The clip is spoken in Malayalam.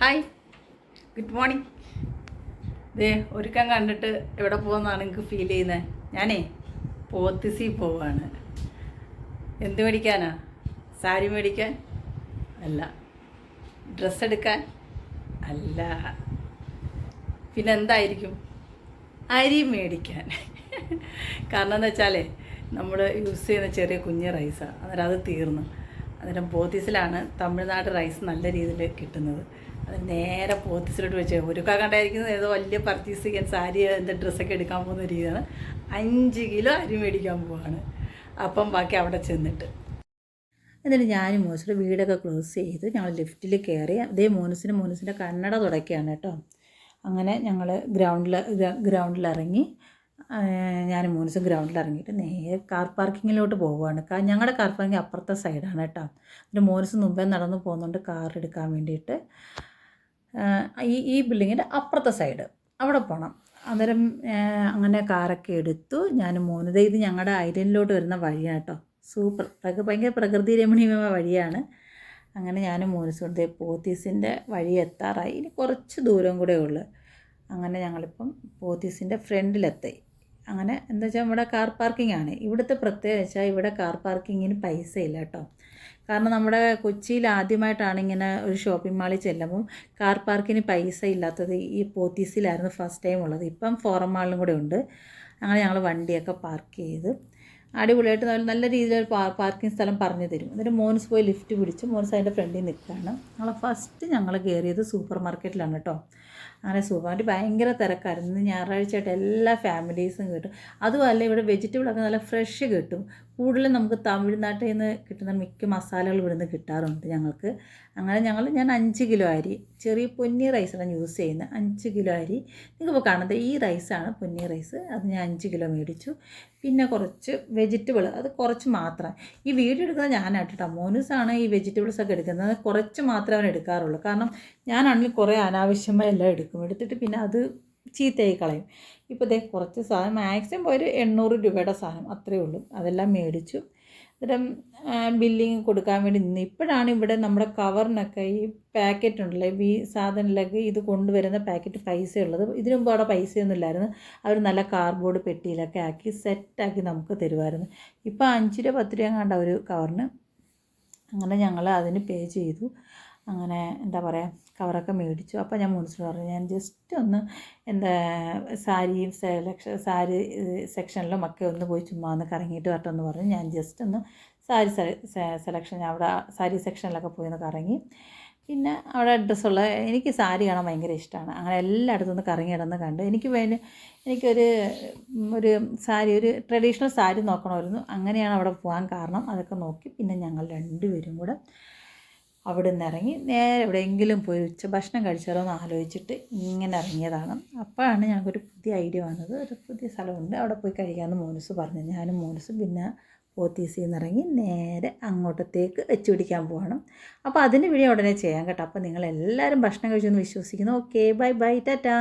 Hi, good morning. ദേ ഒരുക്കം കണ്ടിട്ട് എവിടെ പോകുന്നതാണ് എനിക്ക് ഫീൽ ചെയ്യുന്നത്. ഞാനേ പോത്തിസി പോവാണ്. എന്ത് മേടിക്കാനാ? സാരി മേടിക്കാൻ അല്ല, ഡ്രസ്സ് എടുക്കാൻ അല്ല, പിന്നെ എന്തായിരിക്കും? അരി മേടിക്കാൻ. കാരണം എന്താ വെച്ചാൽ നമ്മൾ യൂസ് ചെയ്യുന്ന ചെറിയ കുഞ്ഞ് റൈസാണ്. അന്നേരം അത് തീർന്നു. അന്നേരം പോത്തീസിലാണ് തമിഴ്നാട് റൈസ് നല്ല രീതിയിൽ കിട്ടുന്നത്. അത് നേരെ പോത്തീസിലോട്ട് വെച്ച് ഒരുക്കാൻ കണ്ടായിരിക്കുന്നത് ഏതോ വലിയ പർച്ചേസ് ചെയ്യാൻ സാരി എന്താ ഡ്രസ്സൊക്കെ എടുക്കാൻ പോകുന്ന രീതിയാണ്. 5 കിലോ അരി മേടിക്കാൻ പോവാണ്. അപ്പം ബാക്കി അവിടെ ചെന്നിട്ട് എന്നിട്ട് ഞാനും മോശം വീടൊക്കെ ക്ലോസ് ചെയ്ത് ഞങ്ങൾ ലിഫ്റ്റിൽ കയറി. അതേ മോനസിൻ്റെ കണ്ണട തുടയ്ക്കുകയാണ് കേട്ടോ. അങ്ങനെ ഞങ്ങൾ ഗ്രൗണ്ടിൽ ഇറങ്ങി. ഞാനും മോനസും ഗ്രൗണ്ടിൽ ഇറങ്ങിയിട്ട് നേരെ കാർ പാർക്കിങ്ങിലോട്ട് പോവുകയാണ്. ഞങ്ങളുടെ കാർ പാർക്കിംഗ് അപ്പുറത്തെ സൈഡാണ് കേട്ടോ. എന്നിട്ട് മോനസ് മുമ്പേ നടന്ന് പോകുന്നുണ്ട് കാർ എടുക്കാൻ വേണ്ടിയിട്ട്. ഈ ബിൽഡിങ്ങിൻ്റെ അപ്പുറത്തെ സൈഡ് അവിടെ പോകണം. അന്നേരം അങ്ങനെ കാറൊക്കെ എടുത്തു. ഞാനും മോനും ഇത് ഞങ്ങളുടെ ഐലൻഡിലോട്ട് വരുന്ന വഴിയാണ് കേട്ടോ. സൂപ്പർ ഭയങ്കര പ്രകൃതി രമണീയമായ വഴിയാണ്. അങ്ങനെ ഞാനും മോനസും പോത്തീസിൻ്റെ വഴി എത്താറായി. ഇനി കുറച്ച് ദൂരം കൂടെ ഉള്ളു. അങ്ങനെ ഞങ്ങളിപ്പം പോത്തീസിൻ്റെ ഫ്രണ്ടിലെത്തി. അങ്ങനെ എന്താ വെച്ചാൽ നമ്മുടെ കാർ പാർക്കിംഗ് ആണ്. ഇവിടുത്തെ പ്രത്യേകത വെച്ചാൽ ഇവിടെ കാർ പാർക്കിങ്ങിന് പൈസ ഇല്ല കേട്ടോ. കാരണം നമ്മുടെ കൊച്ചിയിൽ ആദ്യമായിട്ടാണ് ഇങ്ങനെ ഒരു ഷോപ്പിംഗ് മാളിൽ ചെല്ലുമ്പം കാർ പാർക്കിന് പൈസ ഇല്ലാത്തത് ഈ പോത്തീസിലായിരുന്നു ഫസ്റ്റ് ടൈം ഉള്ളത്. ഇപ്പം ഫോറം മാളിലും കൂടെ ഉണ്ട്. അങ്ങനെ ഞങ്ങൾ വണ്ടിയൊക്കെ പാർക്ക് ചെയ്ത് അടിപൊളിയായിട്ട് നല്ല രീതിയിൽ പാർക്കിംഗ് സ്ഥലം പറഞ്ഞു തരും. എന്നിട്ട് മോൻസ് പോയി ലിഫ്റ്റ് പിടിച്ച് മോൻസ് അതിൻ്റെ ഫ്രണ്ടിൽ നിൽക്കുകയാണ്. ഞങ്ങൾ കയറിയത് സൂപ്പർ മാർക്കറ്റിലാണ് കേട്ടോ. അങ്ങനെ സൂപ്പർ മാർക്കറ്റ് ഭയങ്കര തിരക്കായിരുന്നു. ഞായറാഴ്ചയായിട്ട് എല്ലാ ഫാമിലീസും കിട്ടും. അതുമല്ല ഇവിടെ വെജിറ്റബിളൊക്കെ നല്ല ഫ്രഷ് കിട്ടും. കൂടുതലും നമുക്ക് തമിഴ്നാട്ടിൽ നിന്ന് കിട്ടുന്ന മിക്ക മസാലകൾ ഇവിടെ നിന്ന് കിട്ടാറുണ്ട് ഞങ്ങൾക്ക്. അങ്ങനെ ഞാൻ 5 കിലോ അരി, ചെറിയ പൊന്നി റൈസാണ് യൂസ് ചെയ്യുന്നത്. 5 കിലോ അരി നിങ്ങൾക്കിപ്പോൾ കാണുന്നത് ഈ റൈസാണ് പൊന്നി റൈസ്. അത് ഞാൻ 5 കിലോ മേടിച്ചു. പിന്നെ കുറച്ച് വെജിറ്റബിൾ, അത് കുറച്ച് മാത്രം. ഈ വീഡിയോ എടുക്കുന്നത് ഞാനായിട്ടോ. മോനൂസാണ് ഈ വെജിറ്റബിൾസൊക്കെ എടുക്കുന്നത്. കുറച്ച് മാത്രമേ അവൻ എടുക്കാറുള്ളൂ. കാരണം ഞാനാണെങ്കിൽ കുറേ അനാവശ്യമായി എല്ലാം എടുത്തിട്ട് പിന്നെ അത് ചീത്തയായി കളയും. ഇപ്പോൾ ഇതേ കുറച്ച് സാധനം മാക്സിമം ഒരു 800 രൂപയുടെ സാധനം അത്രയേ ഉള്ളൂ. അതെല്ലാം മേടിച്ചു. അന്നേരം ബില്ലിങ് കൊടുക്കാൻ വേണ്ടി നിന്ന്. ഇപ്പോഴാണ് ഇവിടെ നമ്മുടെ കവറിനൊക്കെ ഈ പാക്കറ്റ് ഉണ്ടല്ലോ, ഈ സാധനത്തിലൊക്കെ ഇത് കൊണ്ടുവരുന്ന പാക്കറ്റ് പൈസ ഉള്ളത്. ഇതിനു മുമ്പ് അവിടെ പൈസയൊന്നും ഇല്ലായിരുന്നു. അവർ നല്ല കാർഡ്ബോർഡ് പെട്ടിയിലൊക്കെ ആക്കി സെറ്റാക്കി നമുക്ക് തരുമായിരുന്നു. ഇപ്പോൾ 5 രൂപ 10 രൂപ കണ്ട ഒരു കവറിന്. അങ്ങനെ ഞങ്ങൾ അതിന് പേ ചെയ്തു. അങ്ങനെ എന്താ പറയുക, കവറൊക്കെ മേടിച്ചു. അപ്പോൾ ഞാൻ മോനസിനോട് പറഞ്ഞു, ഞാൻ ജസ്റ്റ് ഒന്ന് സാരി സെക്ഷനിലും ഒക്കെ ഒന്ന് പോയി ചുമ്മാ ഒന്ന് കറങ്ങിയിട്ട് വരട്ടെന്ന് പറഞ്ഞു. ഞാൻ ജസ്റ്റ് ഒന്ന് അവിടെ സാരി സെക്ഷനിലൊക്കെ പോയി ഒന്ന് കറങ്ങി. പിന്നെ അവിടെ ഡ്രസ്സുള്ള എനിക്ക് സാരി കാണാൻ ഭയങ്കര ഇഷ്ടമാണ്. അങ്ങനെ എല്ലായിടത്തും ഒന്ന് കറങ്ങി കിടന്ന് കണ്ട് എനിക്കൊരു സാരി, ഒരു ട്രഡീഷണൽ സാരി നോക്കണമായിരുന്നു. അങ്ങനെയാണ് അവിടെ പോകാൻ കാരണം. അതൊക്കെ നോക്കി പിന്നെ ഞങ്ങൾ രണ്ടുപേരും കൂടെ അവിടെ നിന്ന് ഇറങ്ങി നേരെ എവിടെയെങ്കിലും പോയി ഭക്ഷണം കഴിച്ചാലോ എന്ന് ആലോചിച്ചിട്ട് ഇങ്ങനെ ഇറങ്ങിയതാണ്. അപ്പോഴാണ് ഞങ്ങൾക്കൊരു പുതിയ ഐഡിയ വന്നത്. ഒരു പുതിയ സ്ഥലമുണ്ട്, അവിടെ പോയി കഴിക്കാമെന്ന് മോനസ് പറഞ്ഞു. ഞാനും മോനസും പിന്നെ പോത്തീസിൽ നിന്ന് ഇറങ്ങി നേരെ അങ്ങോട്ടത്തേക്ക് വെച്ച് പിടിക്കാൻ പോകണം. അപ്പോൾ അതിൻ്റെ വീഡിയോ ഉടനെ ചെയ്യാം കേട്ടോ. അപ്പോൾ നിങ്ങളെല്ലാവരും ഭക്ഷണം കഴിച്ചെന്ന് വിശ്വസിക്കുന്നു. Okay, bye bye, Tata.